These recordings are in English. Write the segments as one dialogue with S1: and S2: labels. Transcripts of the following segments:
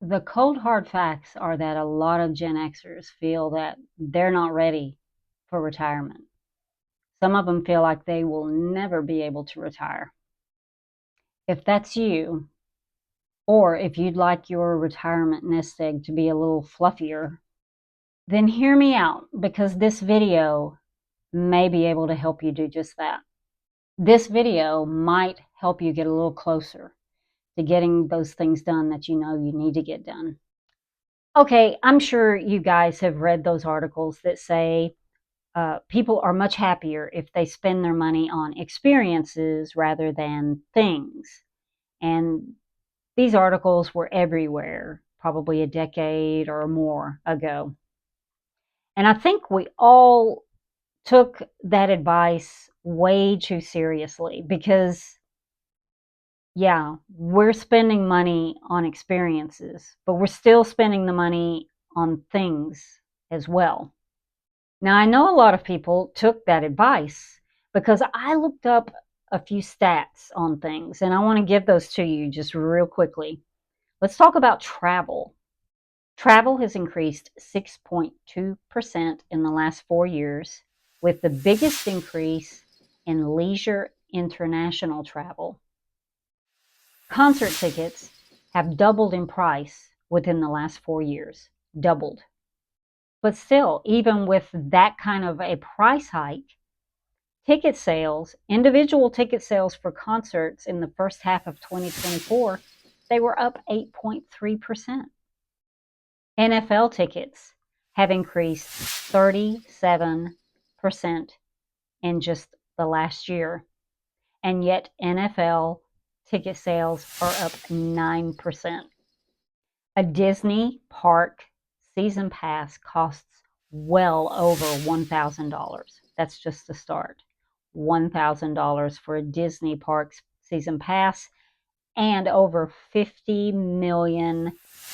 S1: The cold hard facts are that a lot of Gen Xers feel that they're not ready for retirement. Some of them feel like they will never be able to retire. If that's you, or if you'd like your retirement nest egg to be a little fluffier, then hear me out because this video may be able to help you do just that. This video might help you get a little closer to getting those things done that you know you need to get done. Okay, I'm sure you guys have read those articles that say people are much happier if they spend their money on experiences rather than things. And these articles were everywhere, probably a decade or more ago. And I think we all took that advice way too seriously because, yeah, we're spending money on experiences, but we're still spending the money on things as well. Now, I know a lot of people took that advice because I looked up a few stats on things and I want to give those to you just real quickly. Let's talk about travel. Travel has increased 6.2% in the last 4 years, with the biggest increase in leisure international travel. Concert tickets have doubled in price within the last 4 years. Doubled. But still, even with that kind of a price hike, ticket sales, individual ticket sales for concerts in the first half of 2024, they were up 8.3%. NFL tickets have increased 37% in just the last year. And yet NFL ticket sales are up 9%. A Disney park season pass costs well over $1,000. That's just the start. $1,000 for a Disney parks season pass, and over 50 million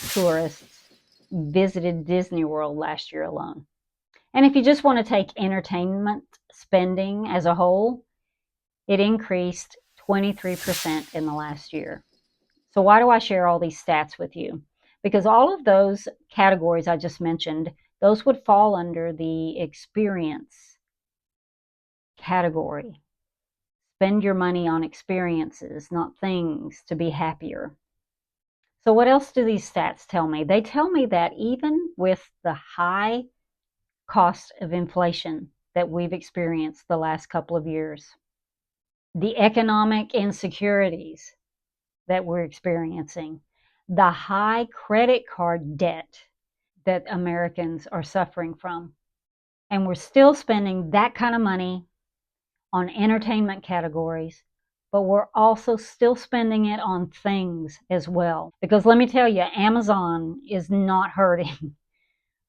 S1: tourists visited Disney World last year alone. And if you just want to take entertainment spending as a whole, it increased 23% in the last year. So why do I share all these stats with you? Because all of those categories I just mentioned, those would fall under the experience category. Spend your money on experiences, not things, to be happier. So what else do these stats tell me? They tell me that even with the high cost of inflation that we've experienced the last couple of years, the economic insecurities that we're experiencing, the high credit card debt that Americans are suffering from, and we're still spending that kind of money on entertainment categories, but we're also still spending it on things as well. Because let me tell you, Amazon is not hurting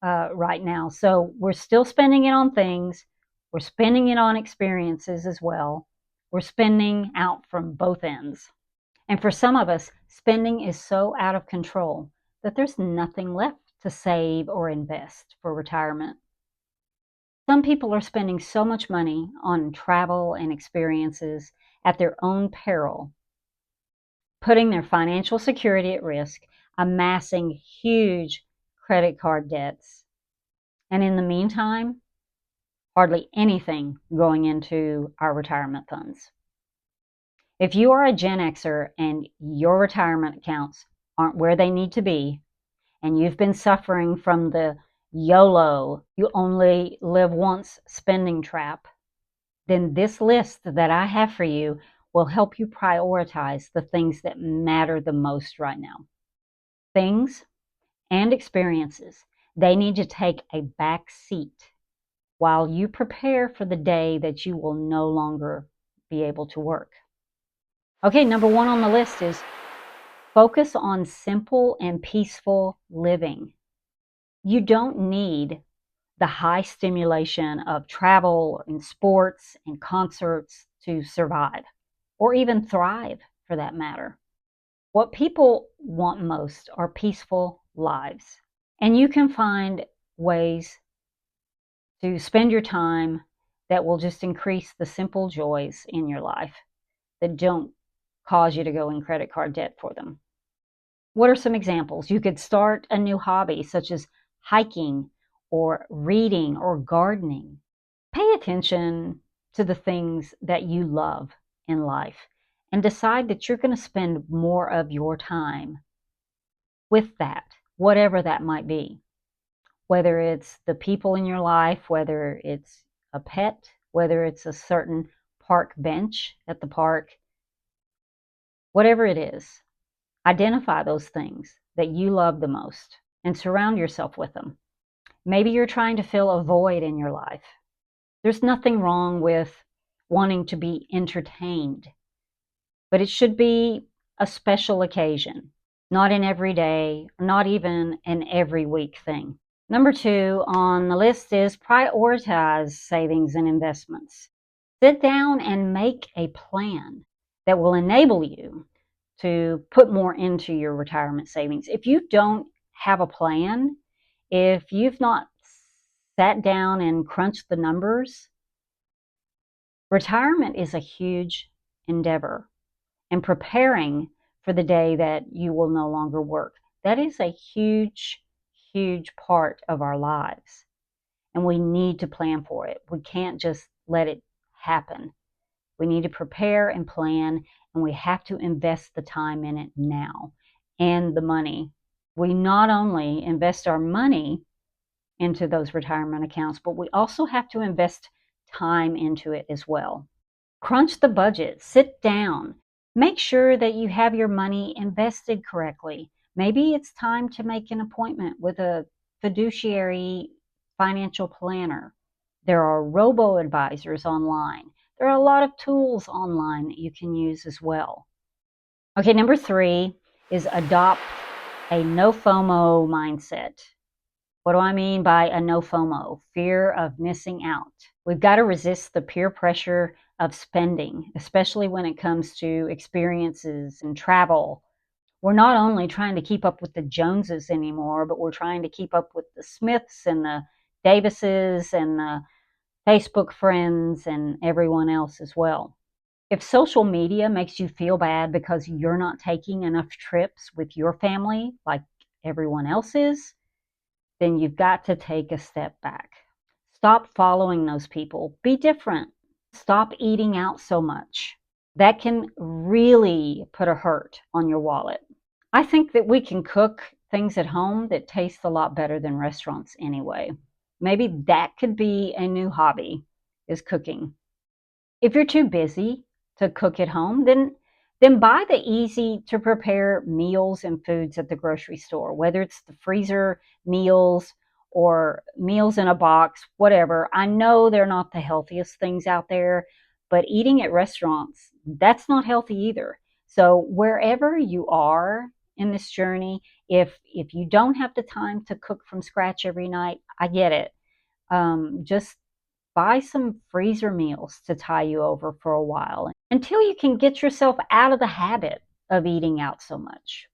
S1: right now. So we're still spending it on things. We're spending it on experiences as well. We're spending out from both ends. And for some of us, spending is so out of control that there's nothing left to save or invest for retirement. Some people are spending so much money on travel and experiences at their own peril, putting their financial security at risk, amassing huge credit card debts, and in the meantime, hardly anything going into our retirement funds. If you are a Gen Xer and your retirement accounts aren't where they need to be, and you've been suffering from the YOLO, you only live once spending trap, then this list that I have for you will help you prioritize the things that matter the most right now. Things and experiences, they need to take a back seat while you prepare for the day that you will no longer be able to work. Okay, number one on the list is focus on simple and peaceful living. You don't need the high stimulation of travel and sports and concerts to survive, or even thrive for that matter. What people want most are peaceful lives. And you can find ways to spend your time that will just increase the simple joys in your life that don't cause you to go in credit card debt for them. What are some examples? You could start a new hobby, such as hiking or reading or gardening. Pay attention to the things that you love in life and decide that you're going to spend more of your time with that, whatever that might be. Whether it's the people in your life, whether it's a pet, whether it's a certain park bench at the park, whatever it is, identify those things that you love the most and surround yourself with them. Maybe you're trying to fill a void in your life. There's nothing wrong with wanting to be entertained, but it should be a special occasion, not an everyday, not even an every week thing. Number 2 on the list is prioritize savings and investments. Sit down and make a plan that will enable you to put more into your retirement savings. If you don't have a plan, if you've not sat down and crunched the numbers, retirement is a huge endeavor, and preparing for the day that you will no longer work. That is a huge, huge part of our lives, and we need to plan for it. We can't just let it happen. We need to prepare and plan, and we have to invest the time in it now and the money. We not only invest our money into those retirement accounts, but we also have to invest time into it as well. Crunch the budget, sit down, make sure that you have your money invested correctly. Maybe it's time to make an appointment with a fiduciary financial planner. There are robo-advisors online. There are a lot of tools online that you can use as well. Okay, number 3 is adopt a no FOMO mindset. What do I mean by a no FOMO? Fear of missing out. We've got to resist the peer pressure of spending, especially when it comes to experiences and travel. We're not only trying to keep up with the Joneses anymore, but we're trying to keep up with the Smiths and the Davises and the Facebook friends and everyone else as well. If social media makes you feel bad because you're not taking enough trips with your family like everyone else is, then you've got to take a step back. Stop following those people. Be different. Stop eating out so much. That can really put a hurt on your wallet. I think that we can cook things at home that taste a lot better than restaurants anyway. Maybe that could be a new hobby, is cooking. If you're too busy to cook at home, then buy the easy to prepare meals and foods at the grocery store, whether it's the freezer meals or meals in a box, whatever. I know they're not the healthiest things out there, but eating at restaurants, that's not healthy either. So wherever you are in this journey, if you don't have the time to cook from scratch every night, I get it. Just buy some freezer meals to tie you over for a while until you can get yourself out of the habit of eating out so much.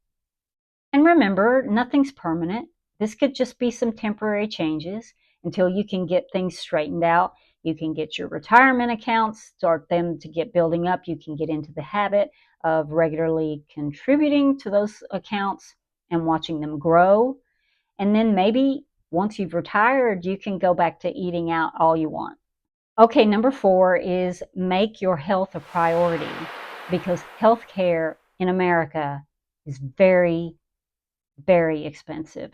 S1: And remember, nothing's permanent. This could just be some temporary changes until you can get things straightened out. You can get your retirement accounts, start them to get building up. You can get into the habit of regularly contributing to those accounts and watching them grow. And then maybe once you've retired, you can go back to eating out all you want. Okay, number 4 is make your health a priority, because healthcare in America is very, very expensive.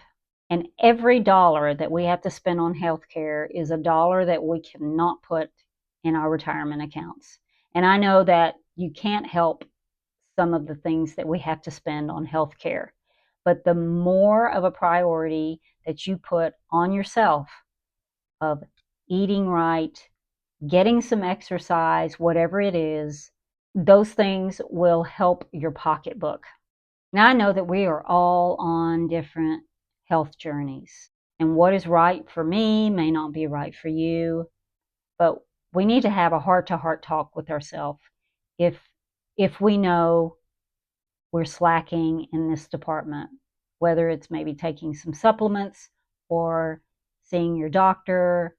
S1: And every dollar that we have to spend on healthcare is a dollar that we cannot put in our retirement accounts. And I know that you can't help some of the things that we have to spend on healthcare, but the more of a priority that you put on yourself of eating right, getting some exercise, whatever it is, those things will help your pocketbook. Now, I know that we are all on different health journeys, and what is right for me may not be right for you, but we need to have a heart-to-heart talk with ourselves if we know we're slacking in this department, whether it's maybe taking some supplements or seeing your doctor.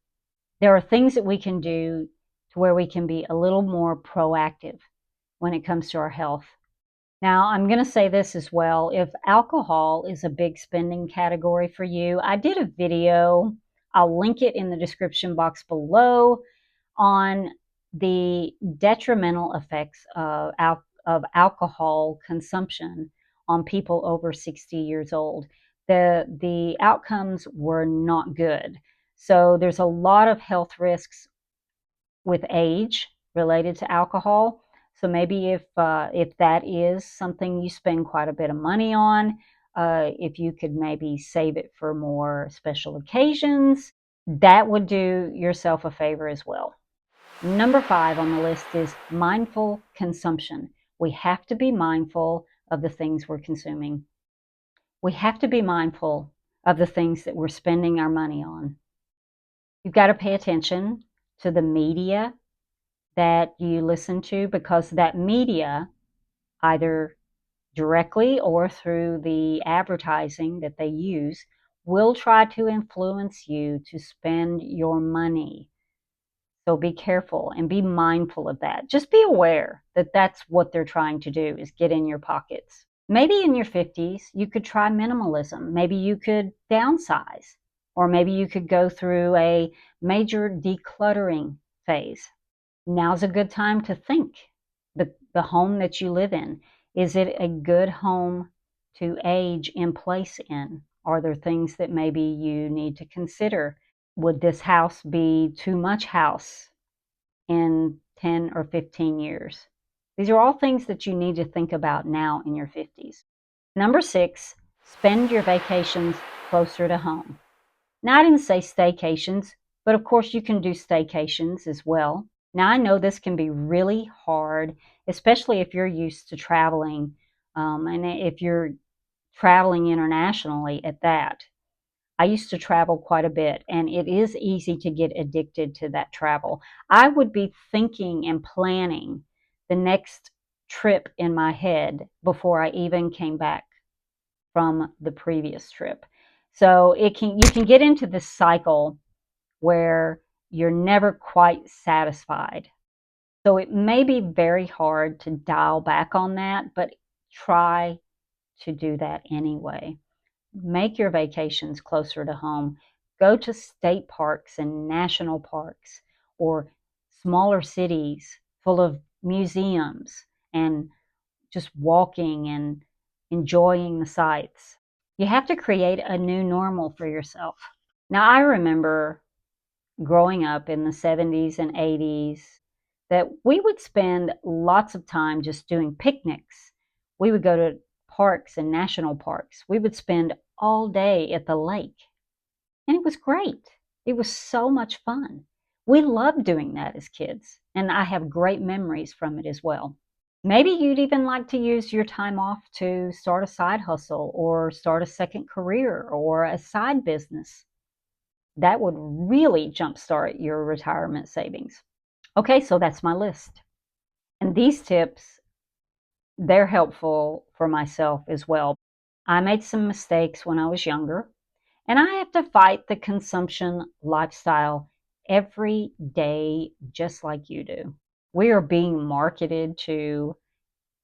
S1: There are things that we can do to where we can be a little more proactive when it comes to our health. Now, I'm going to say this as well. If alcohol is a big spending category for you, I did a video. I'll link it in the description box below on the detrimental effects of alcohol consumption on people over 60 years old. The outcomes were not good. So there's a lot of health risks with age related to alcohol. So maybe if that is something you spend quite a bit of money on, if you could maybe save it for more special occasions, that would do yourself a favor as well. Number 5 on the list is mindful consumption. We have to be mindful of the things we're consuming. We have to be mindful of the things that we're spending our money on. You've got to pay attention to the media that you listen to, because that media, either directly or through the advertising that they use, will try to influence you to spend your money. So be careful and be mindful of that. Just be aware that that's what they're trying to do, is get in your pockets. Maybe in your 50s, you could try minimalism. Maybe you could downsize, or maybe you could go through a major decluttering phase. Now's a good time to think. The home that you live in, is it a good home to age in place in? Are there things that maybe you need to consider? Would this house be too much house in 10 or 15 years? These are all things that you need to think about now in your 50s. Number 6, spend your vacations closer to home. Now, I didn't say staycations, but of course you can do staycations as well. Now, I know this can be really hard, especially if you're used to traveling, and if you're traveling internationally at that. I used to travel quite a bit, and it is easy to get addicted to that travel. I would be thinking and planning the next trip in my head before I even came back from the previous trip. So you can get into this cycle where you're never quite satisfied. So it may be very hard to dial back on that, but try to do that anyway. Make your vacations closer to home. Go to state parks and national parks, or smaller cities full of museums, and just walking and enjoying the sights. You have to create a new normal for yourself. Now, I remember growing up in the 70s and 80s that we would spend lots of time just doing picnics. We would go to parks and national parks. We would spend all day at the lake, and it was great. It was so much fun. We loved doing that as kids, and I have great memories from it as well. Maybe you'd even like to use your time off to start a side hustle, or start a second career, or a side business. That would really jumpstart your retirement savings. Okay, so that's my list. And these tips, they're helpful for myself as well. I made some mistakes when I was younger, and I have to fight the consumption lifestyle every day, just like you do. We are being marketed to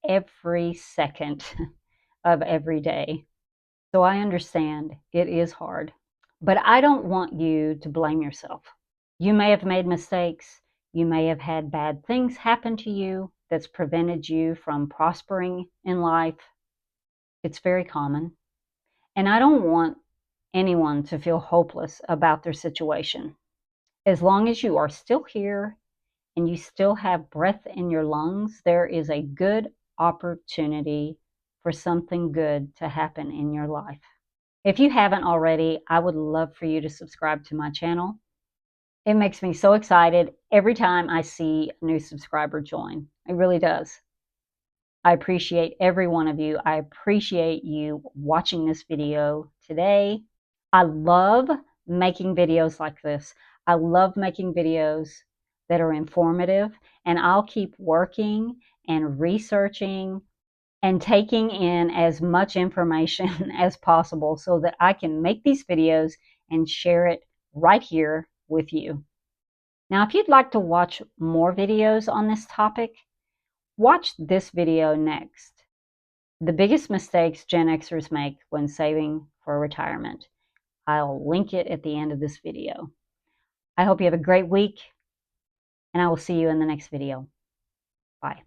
S1: every second of every day. So I understand it is hard, but I don't want you to blame yourself. You may have made mistakes. You may have had bad things happen to you that's prevented you from prospering in life. It's very common. And I don't want anyone to feel hopeless about their situation. As long as you are still here and you still have breath in your lungs, there is a good opportunity for something good to happen in your life. If you haven't already, I would love for you to subscribe to my channel. It makes me so excited every time I see a new subscriber join. It really does. I appreciate every one of you. I appreciate you watching this video today. I love making videos like this. I love making videos that are informative, and I'll keep working and researching and taking in as much information as possible so that I can make these videos and share it right here with you. Now, if you'd like to watch more videos on this topic, watch this video next. the biggest mistakes Gen Xers make when saving for retirement. I'll link it at the end of this video. I hope you have a great week, and I will see you in the next video. Bye.